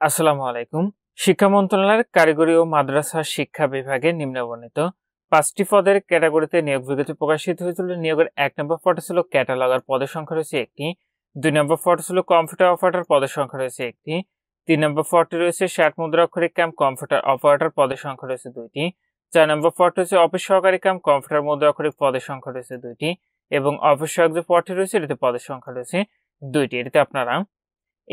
আসসালামু আলাইকুম। শিক্ষা মন্ত্রণালয়ের কারিগরি ও মাদ্রাসা শিক্ষা বিভাগে নিম্নবর্ণিত 5টি পদের ক্যাটাগরিতে নিয়োগ বিজ্ঞপ্তি প্রকাশিত হয়েছিল। নিয়োগের 1 নম্বর পদে ছিল ক্যাটালগার, পদের সংখ্যা রয়েছে একটি। 2 নম্বর পদে ছিল কম্পিউটার অপারেটর, পদের সংখ্যা রয়েছে একটি। 3 নম্বর পদটি রয়েছে 60 মুদ্রাক্ষরিক কাম কম্পিউটার অপারেটর, পদের সংখ্যা রয়েছে 2টি। 4 নম্বর পদটি রয়েছে অফিস সহকারী কাম কম্পিউটার মুদ্রাক্ষরিক, পদের সংখ্যা রয়েছে 2টি। এবং অফিস সহায়ক যে পদটি রয়েছে এটিতে পদের সংখ্যা রয়েছে 2টি। এটিতে আপনারা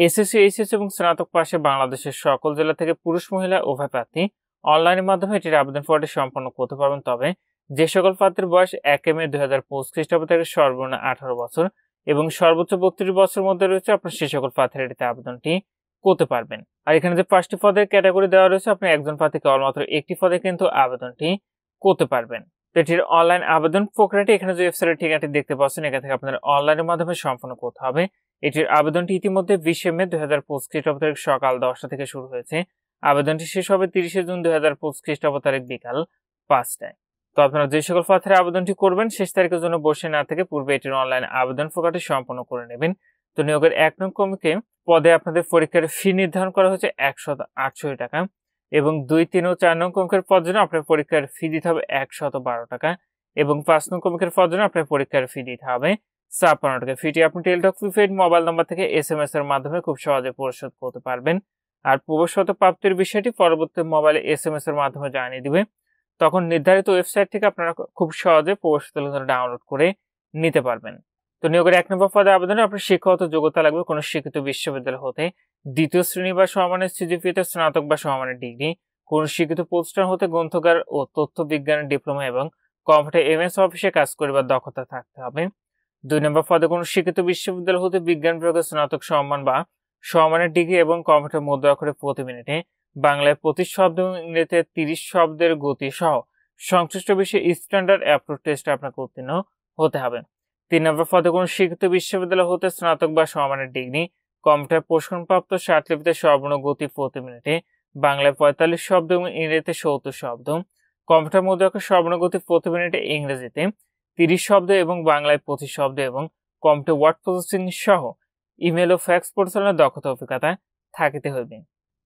এসএসসি, এইচএসসি এবং স্নাতক পাশে বাংলাদেশের সকল জেলা থেকে পুরুষ মহিলা উভয় প্রার্থী অনলাইনের মাধ্যমে এটির আবেদন ফর্মটি সম্পন্ন করতে পারবেন। তবে যে সকল প্রার্থীর বয়স 1 মে 2025 খ্রিস্টাব্দ থেকে সর্বনিম্ন 18 বছর এবং সর্বোচ্চ 32 বছরের মধ্যে রয়েছে, আপনার সে সকল প্রার্থীরা এটিতে আবেদনটি করতে পারবেন। আর এখানে যে 5টি পদের ক্যাটাগরি দেওয়া রয়েছে, আপনি একজন প্রার্থী কেবলমাত্র একটি পদে কিন্তু আবেদনটি করতে পারবেন। তো এটির অনলাইন আবেদন প্রক্রিয়াটি এখানে যে ওয়েবসাইটের ঠিকানাটি দেখতে পাচ্ছেন, এখান থেকে আপনাদের অনলাইনের মাধ্যমে সম্পন্ন করতে হবে। এটির আবেদনটি ইতিমধ্যে 20 মে 2025 খ্রিস্টাব্দ তারিখ সকাল 10টা থেকে শুরু হয়েছে। আবেদনটি শেষ হবে 30 জুন 2025 খ্রিস্টাব্দ তারিখ বিকাল 5টায়। তো আপনারা যে সকল প্রার্থীরা আবেদনটি করবেন, শেষ তারিখের জন্য বসে না থেকে পূর্বে এটির অনলাইন আবেদন প্রক্রিয়াটি সম্পন্ন করে নেবেন। তো নিয়োগের 1 নং কমিকে পদে আপনাদের পরীক্ষার ফি নির্ধারণ করা হয়েছে 168 টাকা এবং 2, 3 ও 4 নং কমিকের পদ জন্য আপনার পরীক্ষার ফি দিতে হবে 112 টাকা এবং 5 নং কমিকের পদ জন্য আপনার পরীক্ষার ফি দিতে হবে 56 টাকা। ফিটি আপনি টেলিটক প্রিপেইড মোবাইল নাম্বার থেকে এসএমএস এর মাধ্যমে খুব সহজে পরিশোধ করতে পারবেন। আর প্রবেশগত প্রাপ্তির বিষয়টি পরবর্তী মোবাইলে এসএমএস এর মাধ্যমে জানিয়ে দিবে। তখন নির্ধারিত ওয়েবসাইট থেকে আপনারা খুব সহজে প্রবেশগত ডাউনলোড করে নিতে পারবেন। তো নিয়োগের 1 নম্বর পদে আবেদনে আপনার শিক্ষাগত যোগ্যতা লাগবে কোনো শিক্ষিত বিশ্ববিদ্যালয় হতে 2য় শ্রেণী বা সমমানের সিজিপিএতে স্নাতক বা সমমানের ডিগ্রি, কোন শিক্ষিত প্রতিষ্ঠান হতে গ্রন্থাগার ও তথ্য বিজ্ঞানের ডিপ্লোমা এবং কম্পিউটার এমএস অফিসে কাজ করিবার দক্ষতা থাকতে হবে। 2 নম্বর পদে কোনো শিক্ষিত বিশ্ববিদ্যালয় হতে বিজ্ঞান বিভাগে স্নাতক সম্মান বা সমমানের ডিগ্রি এবং কম্পিউটার মুদ্রা অক্ষরে প্রতি মিনিটে বাংলায় 25 শব্দ এবং ইংরেজিতে 30 শব্দের গতি সহ সংশ্লিষ্ট বিষয়ে স্ট্যান্ডার্ড অ্যাপ্রুভ টেস্টে আপনাকে উত্তীর্ণ হতে হবে। 3 নম্বর পদে কোনো শিক্ষিত বিশ্ববিদ্যালয় হতে স্নাতক বা সমমানের ডিগ্রি, কম্পিউটার প্রশিক্ষণপ্রাপ্ত স্বার্থলিপিতে সর্বনিম্ন গতি প্রতি মিনিটে বাংলায় 45 শব্দ এবং ইংরেজিতে 70 শব্দ, কম্পিউটার মুদ্রা অক্ষরে সর্বনিম্ন গতি প্রতি মিনিটে ইংরেজিতে 30 শব্দ এবং বাংলায় 25 শব্দ এবং কম্পিউটার ওয়ার্ড প্রসেসিং সহ ইমেল ও ফ্যাক্স পরিচালনার দক্ষতা অভিজ্ঞতা থাকিতে হইবে।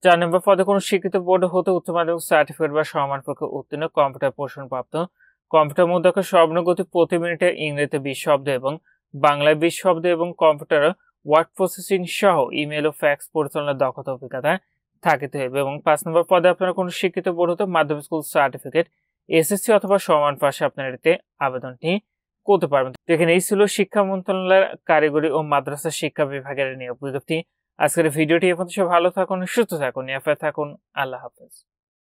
4 নম্বর পদে কোনো শিক্ষিত বোর্ড হতে উচ্চ মাধ্যমিক সার্টিফিকেট বা সমান পরীক্ষায় উত্তীর্ণ, কম্পিউটার প্রশিক্ষণপ্রাপ্ত, কম্পিউটার মুদ্রা অক্ষরে সর্বনিম্ন গতি প্রতি মিনিটে ইংরেজিতে 20 শব্দ এবং বাংলায় 20 শব্দ এবং কম্পিউটার ওয়ার্ড প্রসেসিং সহ ইমেল ও ফ্যাক্স পরিচালনার দক্ষতা অভিজ্ঞতা থাকিতে হইবে। এবং 5 নম্বর পদে আপনারা কোনো শিক্ষিত বোর্ড হতে মাধ্যমিক স্কুল সার্টিফিকেট, এসএসসি অথবা সমান পাশে আপনারা এতে আবেদনটি করতে পারবেন। এখানে এই ছিল শিক্ষা মন্ত্রণালয়ের কারিগরি ও মাদ্রাসা শিক্ষা বিভাগের নিয়োগ বিজ্ঞপ্তি। আজকের ভিডিওটি এ পর্যন্ত। ভালো থাকুন, সুস্থ থাকুন, নিরাপদে থাকুন। আল্লাহ হাফেজ।